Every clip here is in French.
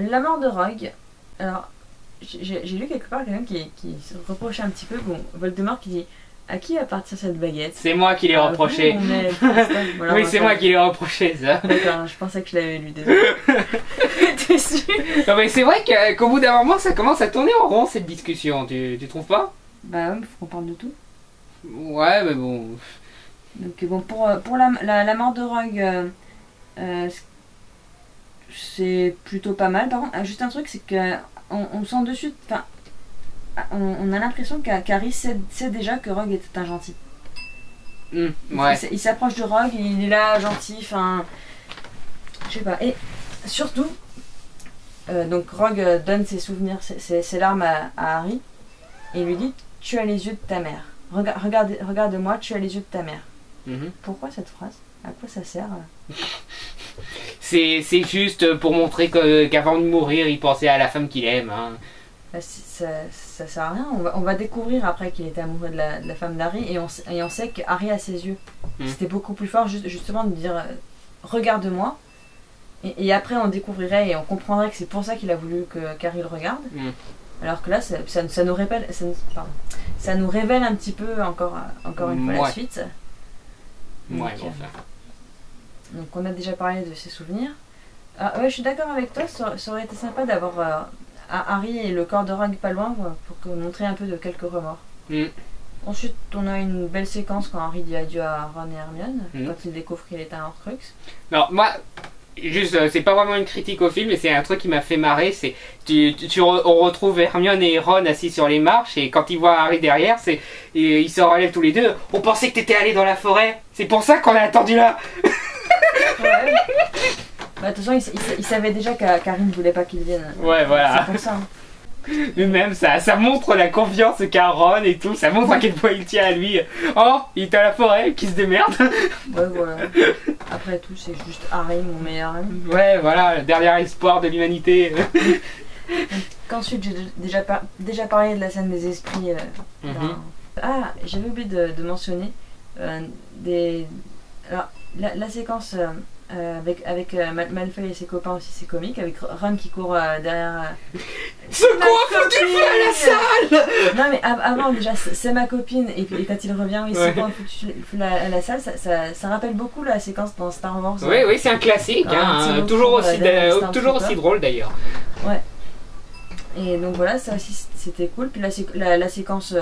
La mort de Rogue. Alors, j'ai lu quelque part quelqu'un qui se reprochait un petit peu. Bon, Voldemort qui dit à qui appartient cette baguette? C'est moi qui l'ai reproché. Voilà, oui, c'est moi qui l'ai reproché, ça. D'accord, je pensais que je l'avais lu, désolé. Déçu. Non, mais c'est vrai qu'au bout d'un moment, ça commence à tourner en rond cette discussion, tu trouves pas? Bah ouais, faut qu'on parle de tout. Ouais, mais bon. Donc bon, pour la mort de Rogue, c'est plutôt pas mal. Par contre, juste un truc, c'est que on sent de suite, enfin, on a l'impression qu'Harry sait déjà que Rogue était un gentil. Ouais. Il s'approche de Rogue, il est là, gentil, enfin, je sais pas. Et surtout, donc Rogue donne ses souvenirs, ses larmes à Harry, et il lui dit, tu as les yeux de ta mère. Regarde-moi, tu as les yeux de ta mère. Pourquoi cette phrase? À quoi ça sert? C'est juste pour montrer qu'avant de mourir, il pensait à la femme qu'il aime. Hein. Bah, ça sert à rien. On va découvrir après qu'il était amoureux de la femme d'Harry, et on sait qu'Harry a ses yeux. C'était beaucoup plus fort justement de dire regarde-moi. Et après on découvrirait et on comprendrait que c'est pour ça qu'il a voulu qu'Harry le regarde. Alors que là, ça nous révèle, ça nous révèle un petit peu encore une fois la suite. Donc on a déjà parlé de ses souvenirs. Ah, ouais, je suis d'accord avec toi, ça aurait été sympa d'avoir Harry et le corps de Rogue pas loin pour montrer un peu de quelques remords. Ensuite, on a une belle séquence quand Harry dit adieu à Ron et Hermione, quand il découvre qu'il est un Horcrux. Non, moi... Juste, c'est pas vraiment une critique au film, mais c'est un truc qui m'a fait marrer, c'est on retrouve Hermione et Ron assis sur les marches, et quand ils voient Harry derrière, ils se relèvent tous les deux. On pensait que t'étais allé dans la forêt, c'est pour ça qu'on a attendu là. Ouais. Bah, de toute façon, il savait déjà qu'Harry ne voulait pas qu'il vienne. Ouais, voilà. C'est pour ça. Mais même ça montre la confiance qu'a Ron et tout, ça montre à quel point il tient à lui. Oh, il est à la forêt, qui se démerde. Ouais, voilà. Après tout, c'est juste Harry, mon meilleur ami. Ouais, voilà, le dernier espoir de l'humanité. Qu'ensuite, j'ai déjà parlé de la scène des esprits. Ah, j'avais oublié de mentionner alors, la séquence avec Malfoy et ses copains aussi, c'est comique, avec Ron qui court derrière. Ce quoi foutu le feu à la salle? Non mais avant déjà, c'est ma copine, et quand il revient, oui, c'est quoi foutu le feu à la salle, ça rappelle beaucoup la séquence dans Star Wars. Oui, c'est un classique, toujours aussi drôle d'ailleurs. Ouais. Et donc voilà, ça aussi c'était cool. Puis la séquence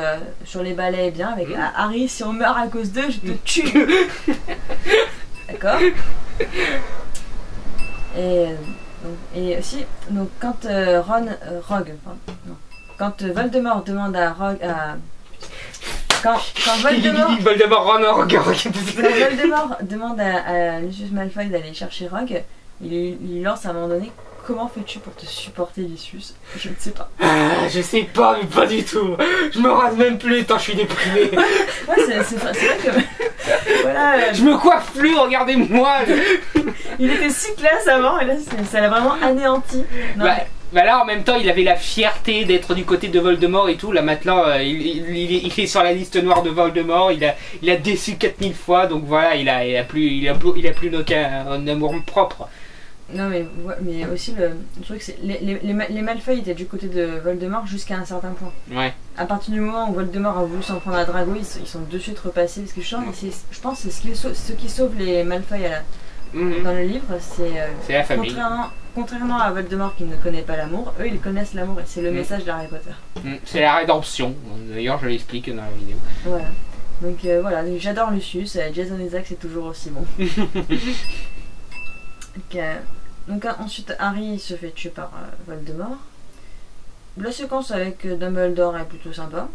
sur les balais est bien, avec Harry, si on meurt à cause d'eux, je te tue. D'accord. Et aussi, donc quand quand Voldemort demande à Rogue, quand Voldemort demande à Lucius Malfoy d'aller chercher Rogue, il lui lance à un moment donné: comment fais-tu pour te supporter, Lucius? Je ne sais pas. Je sais pas, mais pas du tout. Je me rase même plus tant je suis déprimé. Ouais, c'est vrai que... Voilà, je me coiffe plus, regardez-moi. Il était si classe avant, et là ça l'a vraiment anéanti. Non, bah là en même temps il avait la fierté d'être du côté de Voldemort et tout. Là maintenant il est sur la liste noire de Voldemort. Il a déçu 4000 fois, donc voilà, il a plus aucun amour propre. Non mais aussi le truc, c'est les Malfoy étaient du côté de Voldemort jusqu'à un certain point. Ouais. À partir du moment où Voldemort a voulu s'en prendre à Drago, ils sont de suite repassés, parce que je pense que c'est ce qui sauve les Malfoy dans le livre, c'est la famille. Contrairement à Voldemort qui ne connaît pas l'amour, eux ils connaissent l'amour, et c'est le message d'Harry Potter. C'est la rédemption, d'ailleurs je l'explique dans la vidéo. Voilà. Donc voilà, j'adore Lucius, Jason Isaac c'est toujours aussi bon. Donc ensuite Harry se fait tuer par Voldemort. La séquence avec Dumbledore est plutôt sympa.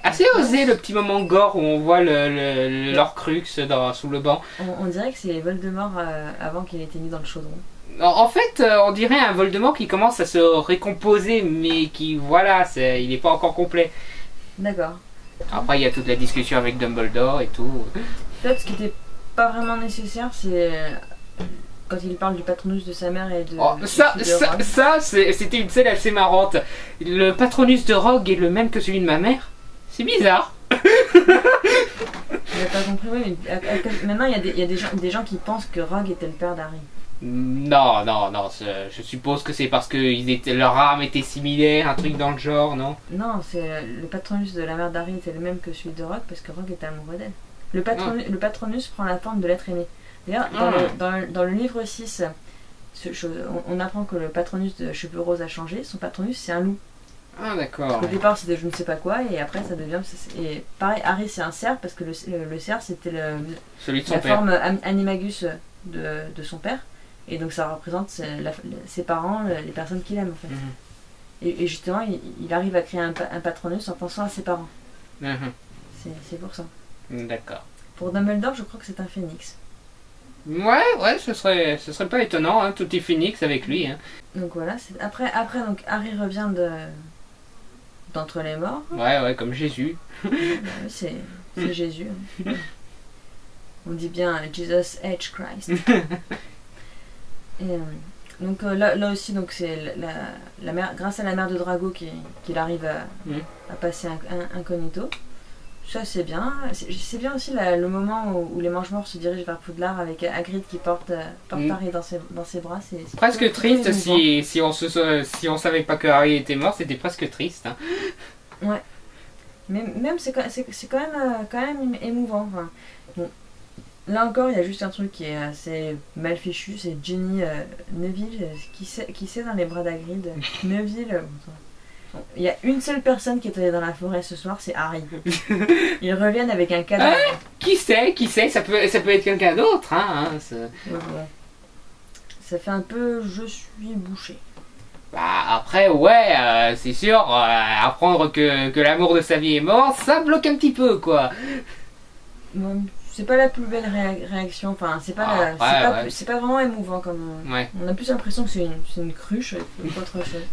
Assez osé le petit moment gore où on voit l'Horcrux sous le banc. On dirait que c'est Voldemort avant qu'il ait été mis dans le chaudron. En fait, on dirait un Voldemort qui commence à se récomposer, mais qui, voilà, il n'est pas encore complet. D'accord. Après, il y a toute la discussion avec Dumbledore et tout. Peut-être ce qui n'était pas vraiment nécessaire, c'est quand il parle du patronus de sa mère et de... Oh, c'était une scène assez marrante. Le patronus de Rogue est le même que celui de ma mère. C'est bizarre. J'ai pas compris, oui, mais maintenant il y a des gens qui pensent que Rogue était le père d'Harry. Non, non, non, je suppose que c'est parce que leur âme était similaire, un truc dans le genre, non? Non, c'est le patronus de la mère d'Harry était le même que celui de Rogue parce que Rogue était amoureux d'elle. Le patronus prend la forme de l'être aimé. D'ailleurs, dans le livre 6, on apprend que le patronus de Cheveux Roses a changé. Son patronus, c'est un loup. Ah, d'accord. Au départ, c'était je ne sais pas quoi, et après, ça devient. Et pareil, Harry, c'est un cerf parce que le cerf, c'était celui de son la père. forme Animagus de son père. Et donc, ça représente ses parents, les personnes qu'il aime, en fait. Et justement, il arrive à créer un patronus en pensant à ses parents. C'est pour ça. D'accord. Pour Dumbledore, je crois que c'est un phénix. Ouais, ce serait pas étonnant, hein, tout est phénix avec lui. Hein. Donc voilà, après donc Harry revient d'entre les morts. Ouais, comme Jésus. C'est Jésus. Hein. On dit bien Jesus H. Christ. Et donc là aussi, donc c'est la mère, grâce à la mère de Drago qu'il arrive à passer incognito. Ça c'est bien. C'est bien aussi le moment où les Mange-Morts se dirigent vers Poudlard avec Hagrid qui porte Harry dans ses bras. C'est presque triste si on savait pas que Harry était mort, c'était presque triste. Hein. Ouais. Mais même c'est quand même émouvant. Enfin, bon. Là encore, il y a juste un truc qui est assez mal fichu, c'est Ginny Neville qui sait dans les bras d'Hagrid. Neville. Il y a une seule personne qui est allée dans la forêt ce soir, c'est Harry. Ils reviennent avec un cadavre. Qui sait, ça peut être quelqu'un d'autre. Hein, ça fait un peu je suis bouché. Bah après, ouais, c'est sûr, apprendre que l'amour de sa vie est mort, ça bloque un petit peu, quoi. C'est pas la plus belle réaction, enfin, c'est pas vraiment émouvant comme. Ouais. On a plus l'impression que c'est une cruche qu'autre chose.